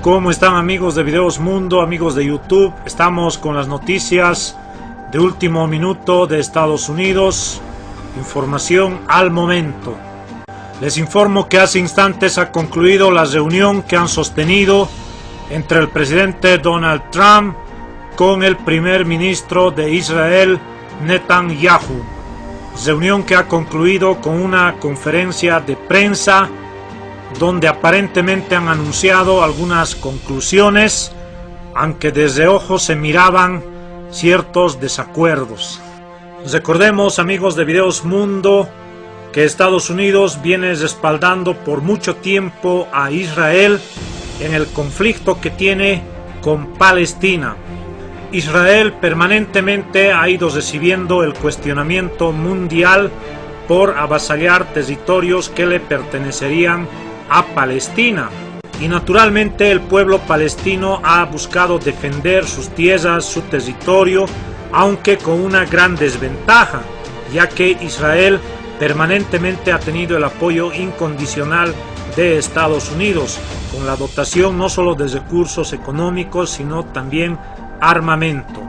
¿Cómo están, amigos de Videos Mundo, amigos de YouTube? Estamos con las noticias de último minuto de Estados Unidos. Información al momento. Les informo que hace instantes ha concluido la reunión que han sostenido entre el presidente Donald Trump con el primer ministro de Israel, Netanyahu. Reunión que ha concluido con una conferencia de prensa donde aparentemente han anunciado algunas conclusiones, aunque desde ojo se miraban ciertos desacuerdos. Recordemos, amigos de Videos Mundo, que Estados Unidos viene respaldando por mucho tiempo a Israel en el conflicto que tiene con Palestina. Israel permanentemente ha ido recibiendo el cuestionamiento mundial por avasallar territorios que le pertenecerían a Palestina, y naturalmente el pueblo palestino ha buscado defender sus tierras, su territorio, aunque con una gran desventaja, ya que Israel permanentemente ha tenido el apoyo incondicional de Estados Unidos, con la dotación no solo de recursos económicos, sino también armamento.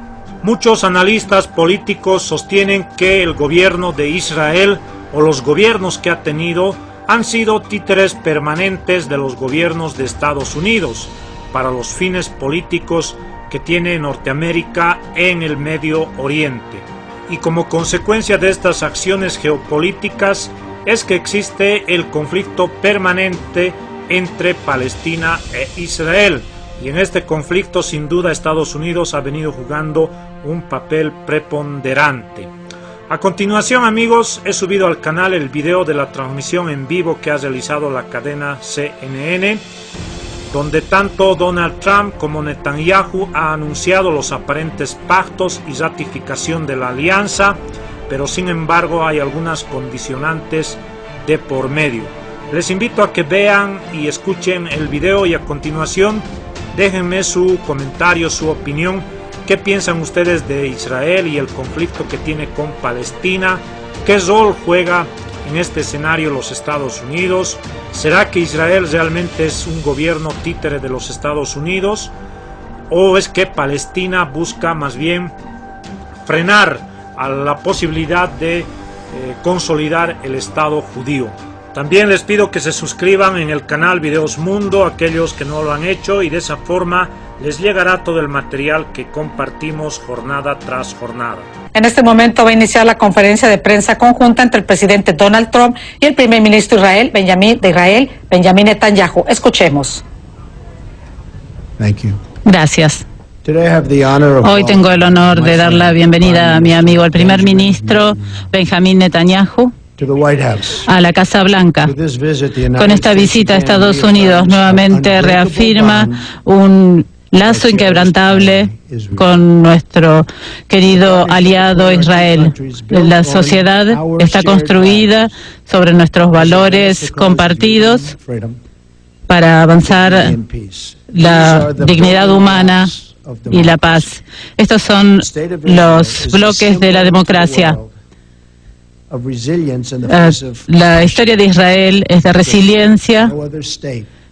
Muchos analistas políticos sostienen que el gobierno de Israel, o los gobiernos que ha tenido, han sido títeres permanentes de los gobiernos de Estados Unidos para los fines políticos que tiene Norteamérica en el Medio Oriente. Y como consecuencia de estas acciones geopolíticas es que existe el conflicto permanente entre Palestina e Israel. Y en este conflicto, sin duda, Estados Unidos ha venido jugando un papel preponderante. A continuación, amigos, he subido al canal el video de la transmisión en vivo que ha realizado la cadena CNN, donde tanto Donald Trump como Netanyahu han anunciado los aparentes pactos y ratificación de la alianza, pero sin embargo hay algunas condicionantes de por medio. Les invito a que vean y escuchen el video y a continuación déjenme su comentario, su opinión. ¿Qué piensan ustedes de Israel y el conflicto que tiene con Palestina? ¿Qué rol juega en este escenario los Estados Unidos? ¿Será que Israel realmente es un gobierno títere de los Estados Unidos? ¿O es que Palestina busca más bien frenar a la posibilidad de consolidar el Estado judío? También les pido que se suscriban en el canal Videos Mundo, aquellos que no lo han hecho, y de esa forma les llegará todo el material que compartimos jornada tras jornada. En este momento va a iniciar la conferencia de prensa conjunta entre el presidente Donald Trump y el primer ministro de Israel, Benjamin Netanyahu. Escuchemos. Gracias. Hoy tengo el honor de dar la bienvenida a mi amigo, el primer ministro Benjamin Netanyahu, a la Casa Blanca. Con esta visita a Estados Unidos nuevamente reafirma un lazo inquebrantable con nuestro querido aliado Israel. La sociedad está construida sobre nuestros valores compartidos para avanzar la dignidad humana y la paz. Estos son los bloques de la democracia. La historia de Israel es de resiliencia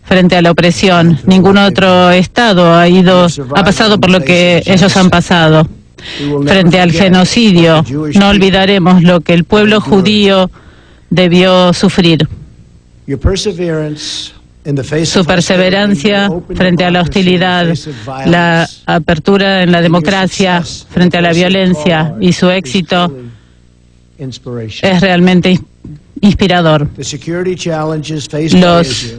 frente a la opresión. Ningún otro Estado ha pasado por lo que ellos han pasado. Frente al genocidio, no olvidaremos lo que el pueblo judío debió sufrir. Su perseverancia frente a la hostilidad, la apertura en la democracia frente a la violencia y su éxito es realmente inspirador. Los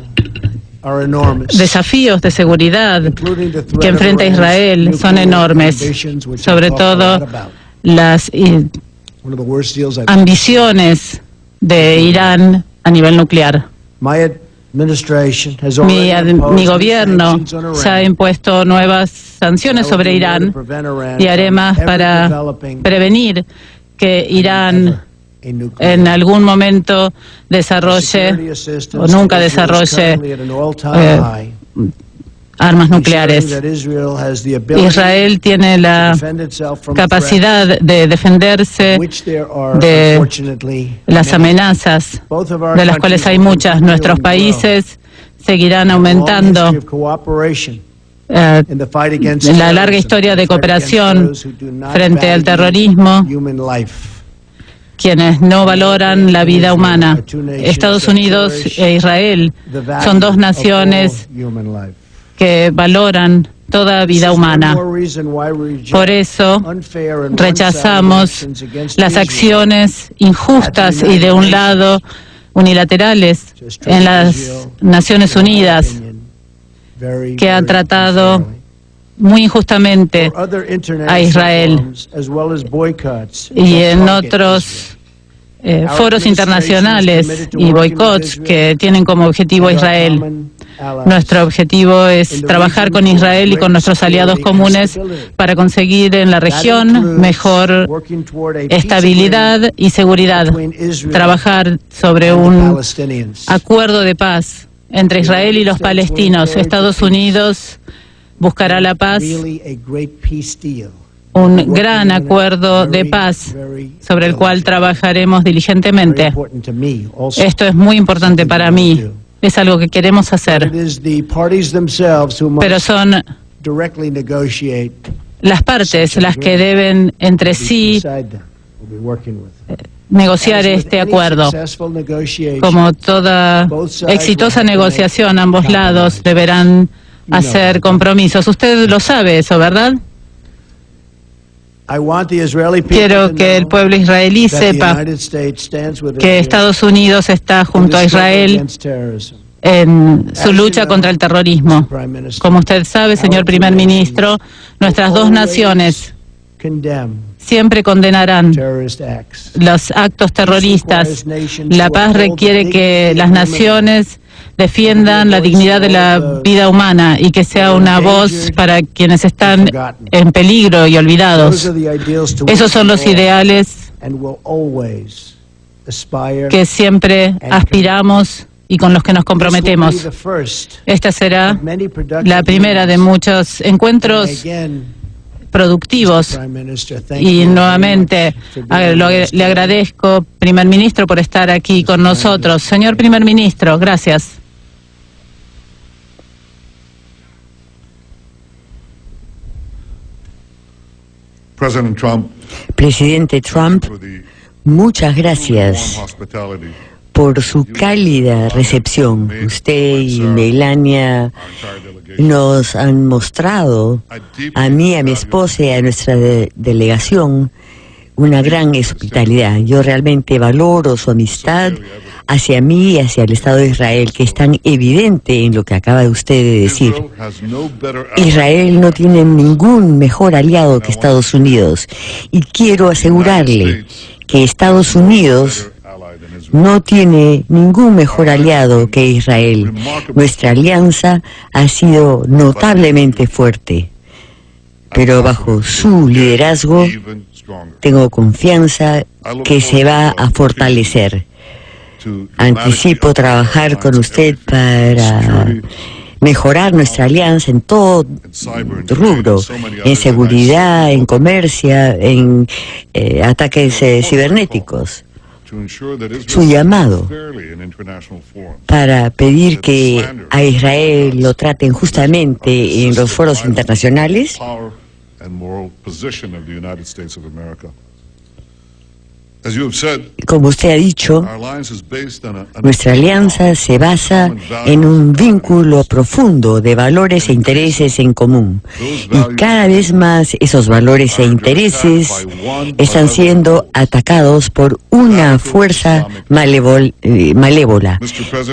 desafíos de seguridad que enfrenta Israel son enormes, sobre todo las ambiciones de Irán a nivel nuclear. Mi gobierno se ha impuesto nuevas sanciones sobre Irán y haré más para prevenir que Irán en algún momento desarrolle o nunca desarrolle armas nucleares. Israel tiene la capacidad de defenderse de las amenazas, de las cuales hay muchas. Nuestros países seguirán aumentando. La larga historia de cooperación frente al terrorismo, quienes no valoran la vida humana. Estados Unidos e Israel son dos naciones que valoran toda vida humana. Por eso rechazamos las acciones injustas y de un lado unilaterales en las Naciones Unidas, que han tratado muy injustamente a Israel, y en otros foros internacionales y boicots que tienen como objetivo a Israel. Nuestro objetivo es trabajar con Israel y con nuestros aliados comunes para conseguir en la región mejor estabilidad y seguridad. Trabajar sobre un acuerdo de paz entre Israel y los palestinos. Estados Unidos buscará la paz, un gran acuerdo de paz sobre el cual trabajaremos diligentemente. Esto es muy importante para mí. Es algo que queremos hacer. Pero son las partes las que deben entre sí negociar este acuerdo. Como toda exitosa negociación, ambos lados deberán hacer compromisos. Usted lo sabe eso, ¿verdad? Quiero que el pueblo israelí sepa que Estados Unidos está junto a Israel en su lucha contra el terrorismo. Como usted sabe, señor primer ministro, nuestras dos naciones siempre condenarán los actos terroristas. La paz requiere que las naciones defiendan la dignidad de la vida humana y que sea una voz para quienes están en peligro y olvidados. Esos son los ideales que siempre aspiramos y con los que nos comprometemos. Esta será la primera de muchos encuentros productivos. Y nuevamente le agradezco, primer ministro, por estar aquí con nosotros. Señor primer ministro, gracias. Presidente Trump, muchas gracias por su cálida recepción. Usted y Melania nos han mostrado, a mí, a mi esposa y a nuestra delegación, una gran hospitalidad. Yo realmente valoro su amistad hacia mí y hacia el Estado de Israel, que es tan evidente en lo que acaba usted de decir. Israel no tiene ningún mejor aliado que Estados Unidos, y quiero asegurarle que Estados Unidos no tiene ningún mejor aliado que Israel. Nuestra alianza ha sido notablemente fuerte, pero bajo su liderazgo tengo confianza que se va a fortalecer. Anticipo trabajar con usted para mejorar nuestra alianza en todo rubro, en seguridad, en comercio, en ataques cibernéticos. Su llamado para pedir que a Israel lo traten justamente en los foros internacionales, como usted ha dicho, nuestra alianza se basa en un vínculo profundo de valores e intereses en común. Y cada vez más esos valores e intereses están siendo atacados por una fuerza malévola,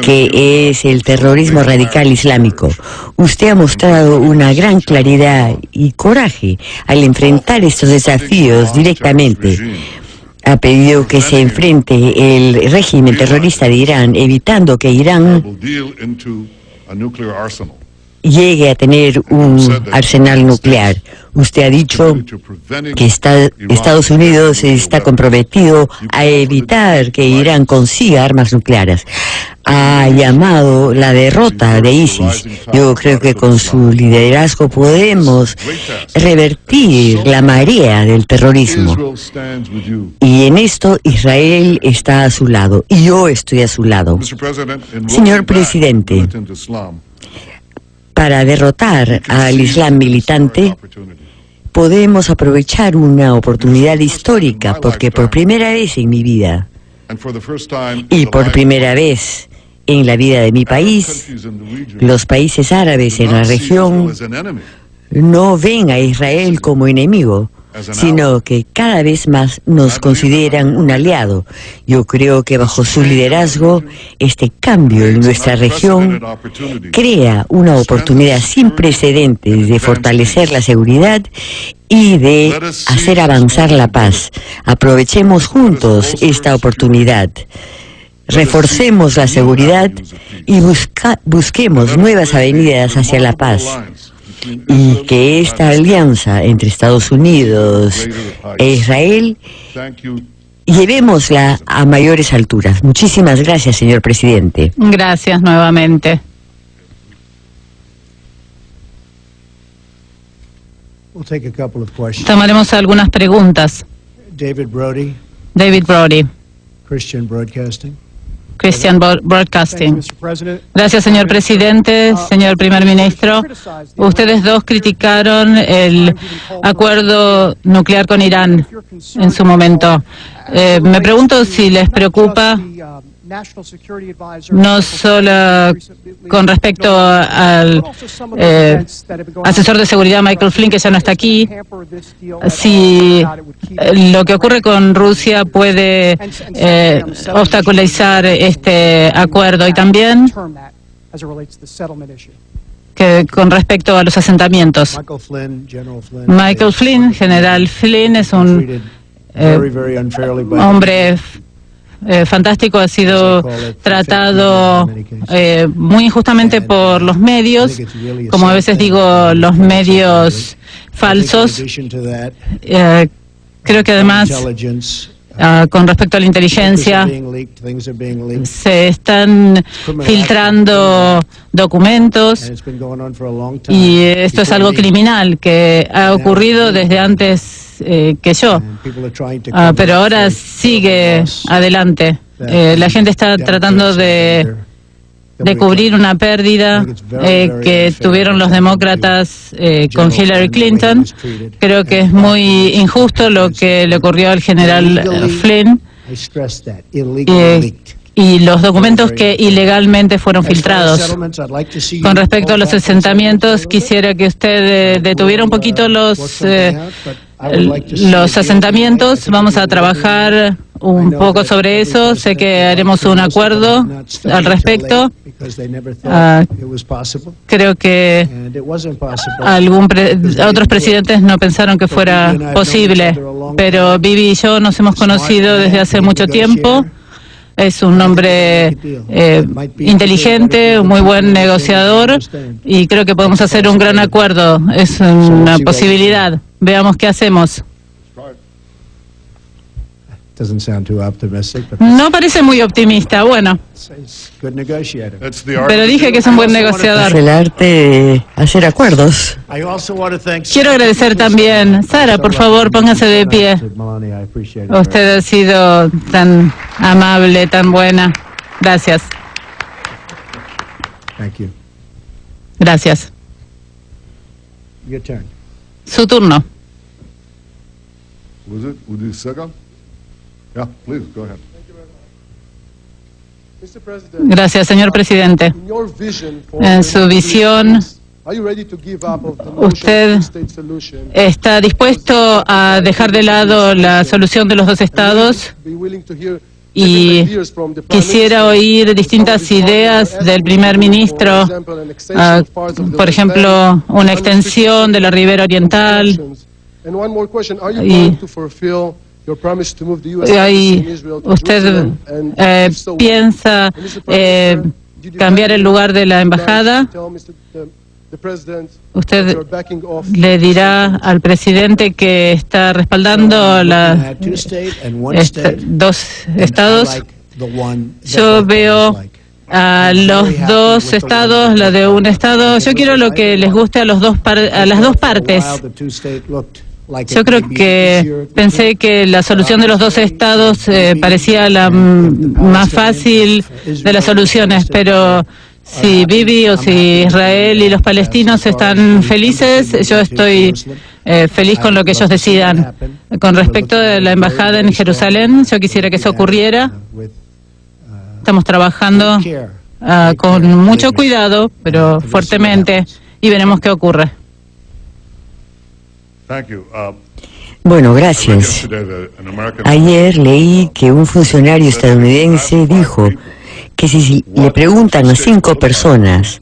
que es el terrorismo radical islámico. Usted ha mostrado una gran claridad y coraje al enfrentar estos desafíos directamente. Ha pedido que se enfrente el régimen terrorista de Irán, evitando que Irán llegue a tener un arsenal nuclear. Usted ha dicho que Estados Unidos está comprometido a evitar que Irán consiga armas nucleares. Ha llamado la derrota de ISIS. Yo creo que con su liderazgo podemos revertir la marea del terrorismo. Y en esto Israel está a su lado y yo estoy a su lado. Señor presidente, para derrotar al Islam militante, podemos aprovechar una oportunidad histórica, porque por primera vez en mi vida, y por primera vez en la vida de mi país, los países árabes en la región no ven a Israel como enemigo, sino que cada vez más nos consideran un aliado. Yo creo que bajo su liderazgo, este cambio en nuestra región crea una oportunidad sin precedentes de fortalecer la seguridad y de hacer avanzar la paz. Aprovechemos juntos esta oportunidad. Reforcemos la seguridad y busquemos nuevas avenidas hacia la paz. Y que esta alianza entre Estados Unidos e Israel llevémosla a mayores alturas. Muchísimas gracias, señor presidente. Gracias nuevamente. Tomaremos algunas preguntas. David Brody, Christian Broadcasting. Gracias, señor presidente, señor primer ministro. Ustedes dos criticaron el acuerdo nuclear con Irán en su momento. Me pregunto si les preocupa no solo con respecto al asesor de seguridad Michael Flynn, que ya no está aquí, si lo que ocurre con Rusia puede obstaculizar este acuerdo, y también que con respecto a los asentamientos. Michael Flynn, general Flynn, es un hombre fantástico, ha sido tratado muy injustamente por los medios, como a veces digo, los medios falsos. Creo que además, con respecto a la inteligencia, se están filtrando documentos y esto es algo criminal que ha ocurrido desde antes que yo, pero ahora sigue adelante. La gente está tratando de cubrir una pérdida que tuvieron los demócratas con Hillary Clinton. Creo que es muy injusto lo que le ocurrió al general Flynn y los documentos que ilegalmente fueron filtrados. Con respecto a los asentamientos, quisiera que usted detuviera un poquito los asentamientos. Vamos a trabajar un poco sobre eso. Sé que haremos un acuerdo al respecto. Creo que otros presidentes no pensaron que fuera posible, pero Bibi y yo nos hemos conocido desde hace mucho tiempo. Es un hombre inteligente, un muy buen negociador, y creo que podemos hacer un gran acuerdo. Es una posibilidad. Veamos qué hacemos. No parece muy optimista, bueno. Pero dije que es un buen negociador. Es el arte de hacer acuerdos. Quiero agradecer también. Sara, por favor, póngase de pie. Usted ha sido tan amable, tan buena. Gracias. Gracias. Su turno. Gracias, señor presidente. En su visión, ¿usted está dispuesto a dejar de lado la solución de los dos estados? Y quisiera oír distintas ideas del primer ministro, por ejemplo, una extensión de la ribera oriental. ¿Usted piensa cambiar el lugar de la embajada? usted le dirá al presidente que está respaldando dos estados. Yo veo a los dos estados, la de un estado. Yo quiero lo que les guste a las dos partes. Yo creo que pensé que la solución de los dos estados parecía la más fácil de las soluciones, pero si Bibi o si Israel y los palestinos están felices, yo estoy feliz con lo que ellos decidan. Con respecto a la embajada en Jerusalén, yo quisiera que eso ocurriera. Estamos trabajando con mucho cuidado, pero fuertemente, y veremos qué ocurre. Bueno, gracias. Ayer leí que un funcionario estadounidense dijo que si le preguntan a 5 personas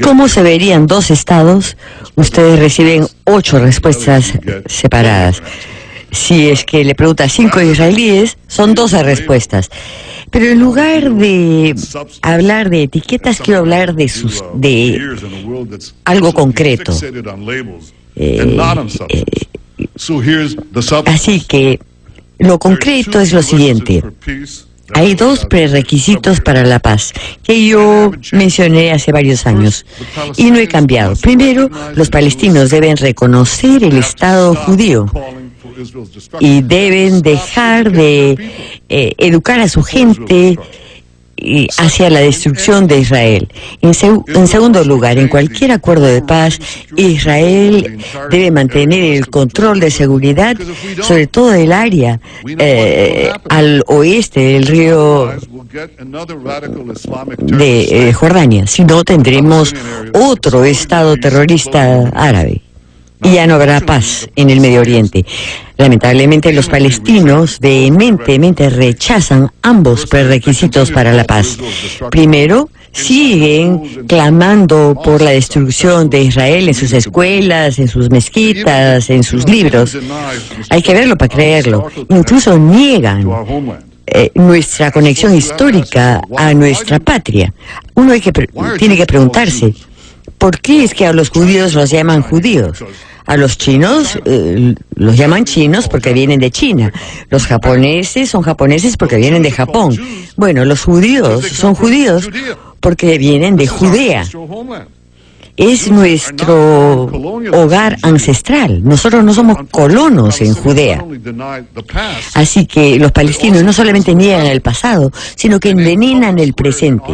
cómo se verían 2 estados, ustedes reciben 8 respuestas separadas. Si es que le pregunta a 5 israelíes, son 12 respuestas. Pero en lugar de hablar de etiquetas, quiero hablar de algo concreto. Así que lo concreto es lo siguiente. Hay 2 prerequisitos para la paz que yo mencioné hace varios años y no he cambiado. Primero, los palestinos deben reconocer el Estado judío y deben dejar de educar a su gente hacia la destrucción de Israel. En segundo lugar, en cualquier acuerdo de paz, Israel debe mantener el control de seguridad, sobre todo el área al oeste del río de Jordania. Si no, tendremos otro estado terrorista árabe. Y ya no habrá paz en el Medio Oriente. Lamentablemente, los palestinos vehementemente rechazan ambos prerequisitos para la paz. Primero, siguen clamando por la destrucción de Israel en sus escuelas, en sus mezquitas, en sus libros. Hay que verlo para creerlo. Incluso niegan nuestra conexión histórica a nuestra patria. Uno tiene que preguntarse, ¿por qué es que a los judíos los llaman judíos? A los chinos los llaman chinos porque vienen de China. Los japoneses son japoneses porque vienen de Japón. Bueno, los judíos son judíos porque vienen de Judea. Es nuestro hogar ancestral. Nosotros no somos colonos en Judea. Así que los palestinos no solamente niegan el pasado, sino que envenenan el presente.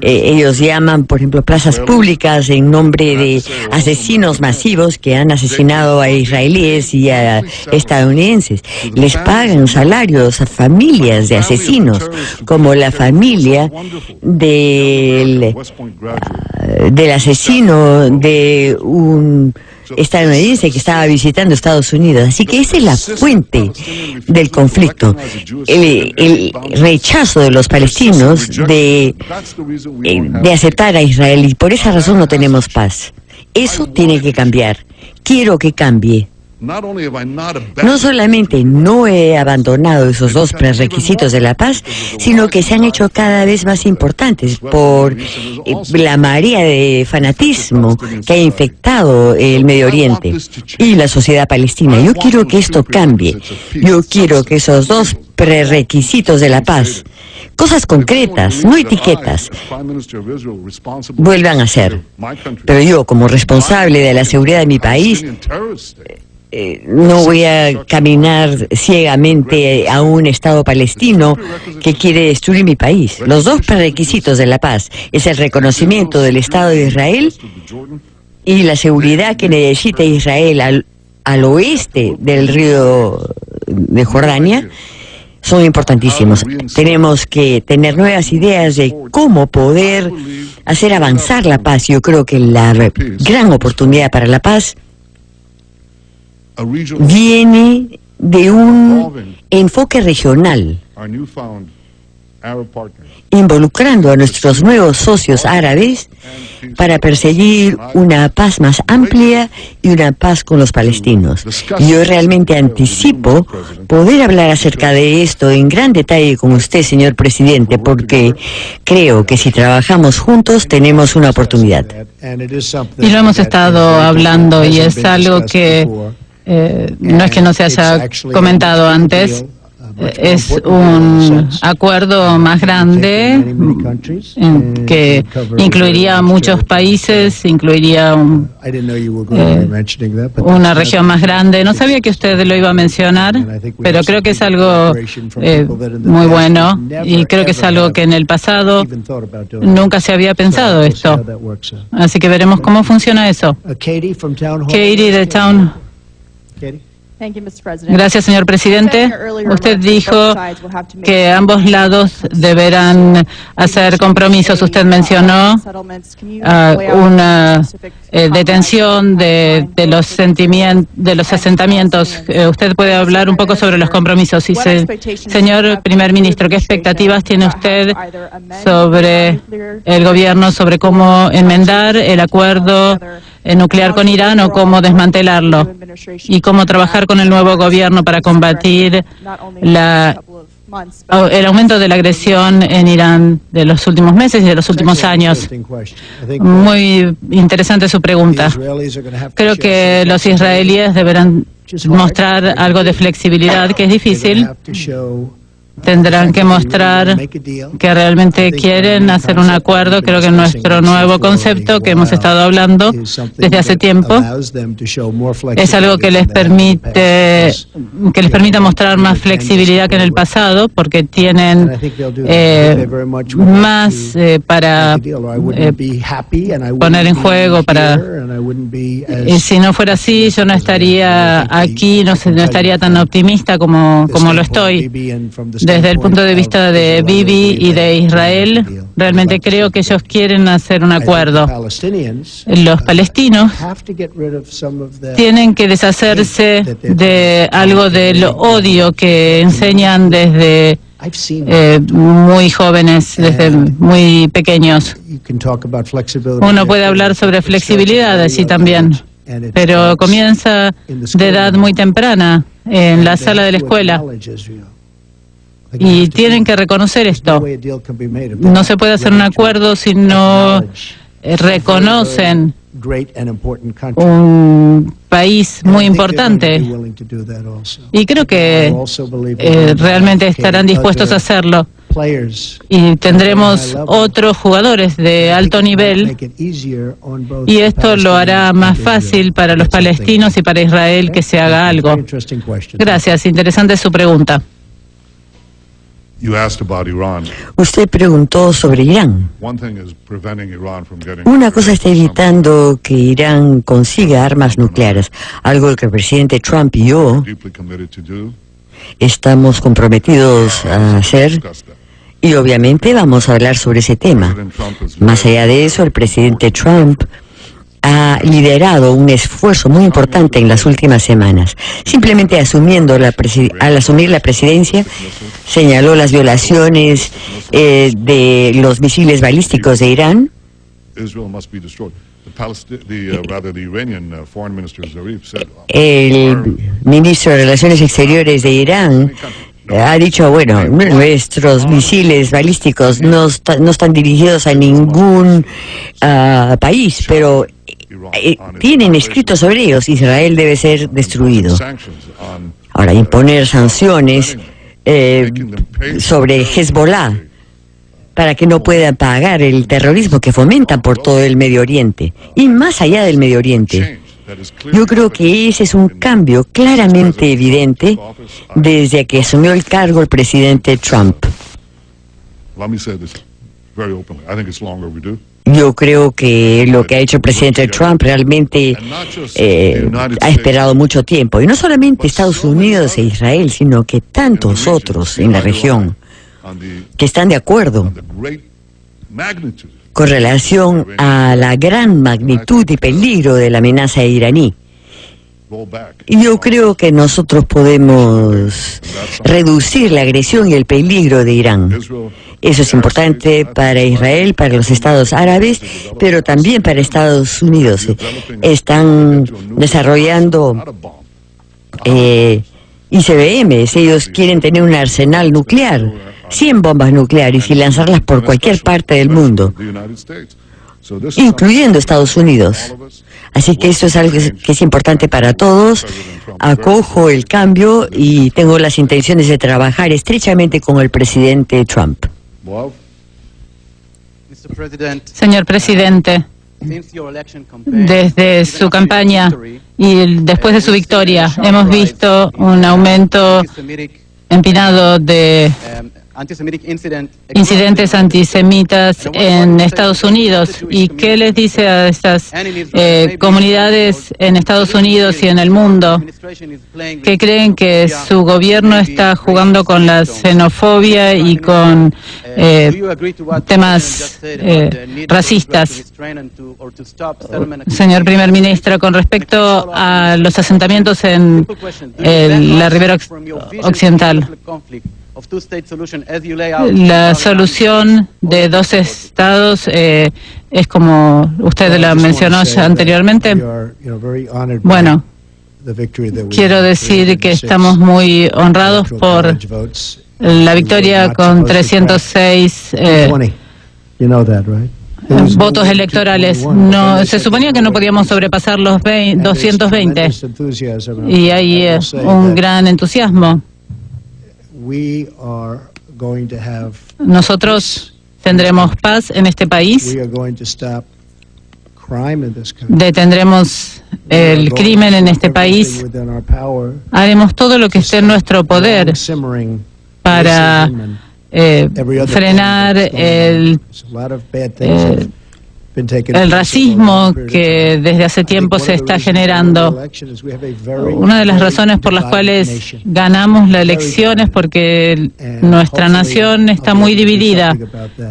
Ellos llaman, por ejemplo, plazas públicas en nombre de asesinos masivos que han asesinado a israelíes y a estadounidenses. Les pagan salarios a familias de asesinos, como la familia del asesino de un estadounidense que estaba visitando Estados Unidos. Así que esa es la fuente del conflicto, el rechazo de los palestinos de aceptar a Israel, y por esa razón no tenemos paz. Eso tiene que cambiar. Quiero que cambie. No solamente no he abandonado esos 2 prerequisitos de la paz, sino que se han hecho cada vez más importantes por la marea de fanatismo que ha infectado el Medio Oriente y la sociedad palestina. Yo quiero que esto cambie. Yo quiero que esos 2 prerequisitos de la paz, cosas concretas, no etiquetas, vuelvan a ser. Pero yo, como responsable de la seguridad de mi país, no voy a caminar ciegamente a un Estado palestino que quiere destruir mi país. Los 2 prerequisitos de la paz es el reconocimiento del Estado de Israel y la seguridad que necesita Israel al oeste del río de Jordania. Son importantísimos. Tenemos que tener nuevas ideas de cómo poder hacer avanzar la paz. Yo creo que la gran oportunidad para la paz viene de un enfoque regional. involucrando a nuestros nuevos socios árabes para perseguir una paz más amplia y una paz con los palestinos. Y yo realmente anticipo poder hablar acerca de esto en gran detalle con usted, señor presidente, porque creo que si trabajamos juntos tenemos una oportunidad. Y lo hemos estado hablando y es algo que no es que no se haya comentado antes. Es un acuerdo más grande que incluiría muchos países, incluiría una región más grande. No sabía que usted lo iba a mencionar, pero creo que es algo muy bueno y creo que es algo que en el pasado nunca se había pensado esto. Así que veremos cómo funciona eso. Katie de Town. Gracias, señor presidente. Usted dijo que ambos lados deberán hacer compromisos. Usted mencionó una detención de los asentamientos. ¿Usted puede hablar un poco sobre los compromisos? Y señor primer ministro, ¿qué expectativas tiene usted sobre el gobierno, sobre cómo enmendar el acuerdo nuclear con Irán o cómo desmantelarlo? Y cómo trabajar con el nuevo gobierno para combatir el aumento de la agresión en Irán de los últimos meses y de los últimos años. Muy interesante su pregunta. Creo que los israelíes deberán mostrar algo de flexibilidad, que es difícil. Tendrán que mostrar que realmente quieren hacer un acuerdo. Creo que nuestro nuevo concepto que hemos estado hablando desde hace tiempo es algo que les permita mostrar más flexibilidad que en el pasado, porque tienen más para poner en juego. Si no fuera así, yo no estaría aquí, no estaría tan optimista como lo estoy. Desde el punto de vista de Bibi y de Israel, realmente creo que ellos quieren hacer un acuerdo. Los palestinos tienen que deshacerse de algo del odio que enseñan desde muy jóvenes, desde muy pequeños. Uno puede hablar sobre flexibilidad así también, pero comienza de edad muy temprana, en la sala de la escuela. Y tienen que reconocer esto. No se puede hacer un acuerdo si no reconocen un país muy importante. Y creo que realmente estarán dispuestos a hacerlo. Y tendremos otros jugadores de alto nivel. Y esto lo hará más fácil para los palestinos y para Israel que se haga algo. Gracias. Interesante su pregunta. Usted preguntó sobre Irán. Una cosa está evitando que Irán consiga armas nucleares, algo que el presidente Trump y yo estamos comprometidos a hacer, y obviamente vamos a hablar sobre ese tema. Más allá de eso, el presidente Trump ha liderado un esfuerzo muy importante en las últimas semanas. Simplemente al asumir la presidencia, señaló las violaciones de los misiles balísticos de Irán. El ministro de Relaciones Exteriores de Irán ha dicho, bueno, nuestros misiles balísticos no están dirigidos a ningún país, pero tienen escrito sobre ellos: Israel debe ser destruido. Ahora, imponer sanciones sobre Hezbollah para que no puedan pagar el terrorismo que fomentan por todo el Medio Oriente y más allá del Medio Oriente. Yo creo que ese es un cambio claramente evidente desde que asumió el cargo el presidente Trump. Yo creo que lo que ha hecho el presidente Trump realmente ha esperado mucho tiempo. Y no solamente Estados Unidos e Israel, sino que tantos otros en la región que están de acuerdo con relación a la gran magnitud y peligro de la amenaza iraní. yo creo que nosotros podemos reducir la agresión y el peligro de Irán. Eso es importante para Israel, para los Estados Árabes, pero también para Estados Unidos. Están desarrollando ICBMs. Ellos quieren tener un arsenal nuclear, 100 bombas nucleares, y lanzarlas por cualquier parte del mundo, incluyendo Estados Unidos. Así que eso es algo que es importante para todos. Acojo el cambio y tengo las intenciones de trabajar estrechamente con el presidente Trump. Señor presidente, desde su campaña y después de su victoria, hemos visto un aumento empinado de incidentes antisemitas en Estados Unidos. ¿Y qué les dice a estas comunidades en Estados Unidos y en el mundo que creen que su gobierno está jugando con la xenofobia y con temas racistas? Señor primer ministro, con respecto a los asentamientos en la ribera occidental, la solución de 2 estados es como usted la mencionó anteriormente. Bueno, quiero decir que estamos muy honrados por la victoria con 306 votos electorales. No, se suponía que no podíamos sobrepasar los 220 y hay un gran entusiasmo. Nosotros tendremos paz en este país, detendremos el crimen en este país, haremos todo lo que esté en nuestro poder para frenar el racismo que desde hace tiempo se está generando. Una de las razones por las cuales ganamos la elección es porque nuestra nación está muy dividida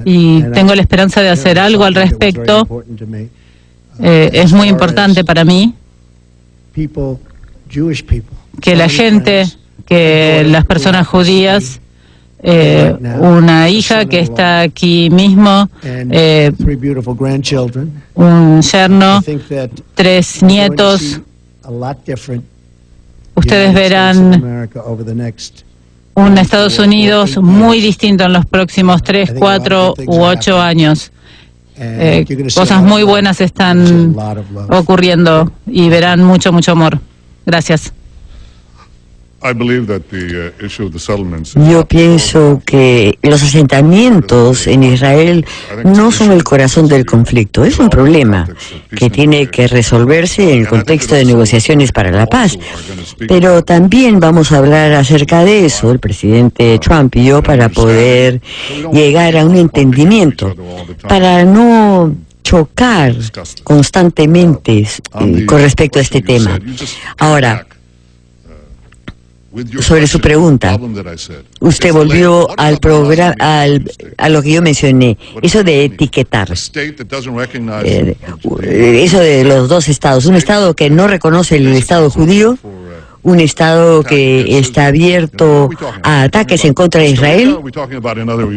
y tengo la esperanza de hacer algo al respecto. Es muy importante para mí que la gente, que las personas judías, una hija que está aquí mismo, un yerno, 3 nietos. Ustedes verán un Estados Unidos muy distinto en los próximos 3, 4 u 8 años. Cosas muy buenas están ocurriendo y verán mucho, mucho amor. Gracias. Yo pienso que los asentamientos en Israel no son el corazón del conflicto. Es un problema que tiene que resolverse en el contexto de negociaciones para la paz. Pero también vamos a hablar acerca de eso, el presidente Trump y yo, para poder llegar a un entendimiento, para no chocar constantemente con respecto a este tema. Ahora, sobre su pregunta, usted volvió al programa, a lo que yo mencioné, eso de etiquetar, eso de los 2 estados, un estado que no reconoce el Estado judío, un Estado que está abierto a ataques en contra de Israel.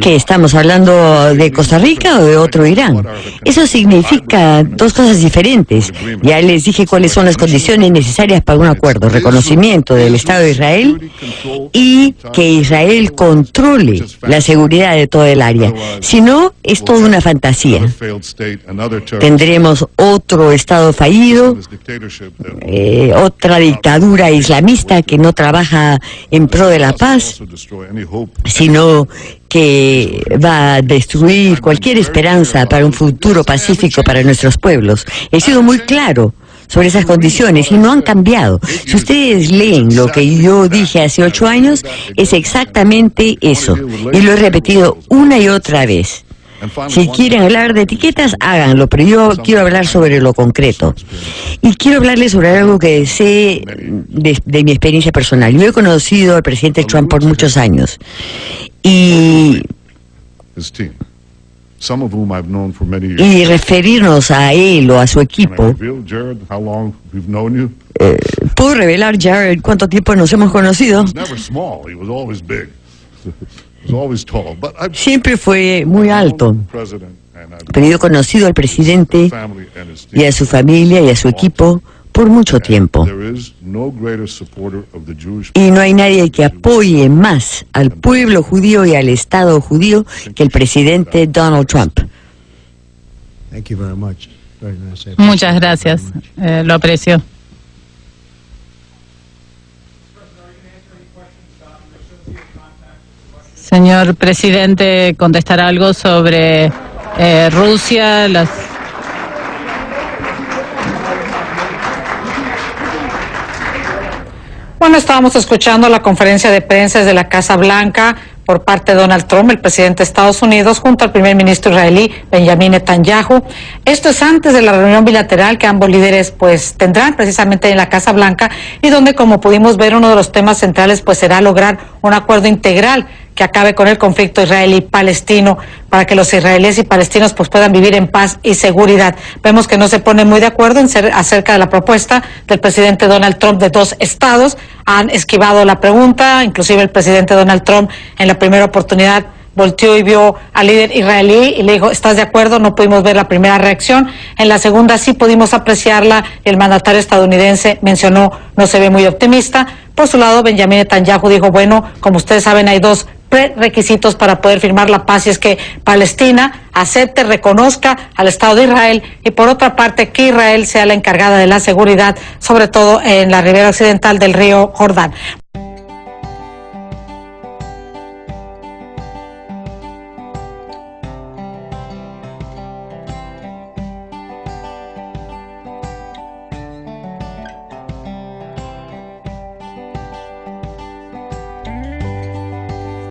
¿Qué estamos hablando, de Costa Rica o de otro Irán? Eso significa 2 cosas diferentes. Ya les dije cuáles son las condiciones necesarias para un acuerdo: reconocimiento del Estado de Israel y que Israel controle la seguridad de toda el área. Si no, es toda una fantasía. Tendremos otro Estado fallido, otra dictadura islamista que no trabaja en pro de la paz, sino que va a destruir cualquier esperanza para un futuro pacífico para nuestros pueblos. He sido muy claro sobre esas condiciones y no han cambiado. Si ustedes leen lo que yo dije hace 8 años, es exactamente eso. Y lo he repetido una y otra vez. Si quieren hablar de etiquetas, háganlo, pero yo quiero hablar sobre lo concreto. Y quiero hablarles sobre algo que sé de mi experiencia personal. Yo he conocido al presidente Trump por muchos años. Y y referirnos a él o a su equipo. ¿Puedo revelar, Jared, cuánto tiempo nos hemos conocido? Siempre fue muy alto, pero yo he conocido al presidente y a su familia y a su equipo por mucho tiempo. Y no hay nadie que apoye más al pueblo judío y al Estado judío que el presidente Donald Trump. Muchas gracias, lo aprecio. Señor presidente, ¿contestará algo sobre Rusia, Bueno, estábamos escuchando la conferencia de prensa desde la Casa Blanca por parte de Donald Trump, el presidente de Estados Unidos, junto al primer ministro israelí Benjamín Netanyahu. Esto es antes de la reunión bilateral que ambos líderes pues tendrán precisamente en la Casa Blanca, y donde, como pudimos ver, uno de los temas centrales pues será lograr un acuerdo integral que acabe con el conflicto israelí-palestino, para que los israelíes y palestinos pues puedan vivir en paz y seguridad. Vemos que no se ponen muy de acuerdo acerca de la propuesta del presidente Donald Trump de 2 estados. Han esquivado la pregunta, inclusive el presidente Donald Trump en la primera oportunidad volteó y vio al líder israelí y le dijo, ¿estás de acuerdo? No pudimos ver la primera reacción. En la segunda sí pudimos apreciarla. El mandatario estadounidense mencionó, no se ve muy optimista. Por su lado, Benjamín Netanyahu dijo, bueno, como ustedes saben, hay 2 prerequisitos para poder firmar la paz, y es que Palestina acepte, reconozca al Estado de Israel, y por otra parte que Israel sea la encargada de la seguridad, sobre todo en la ribera occidental del río Jordán.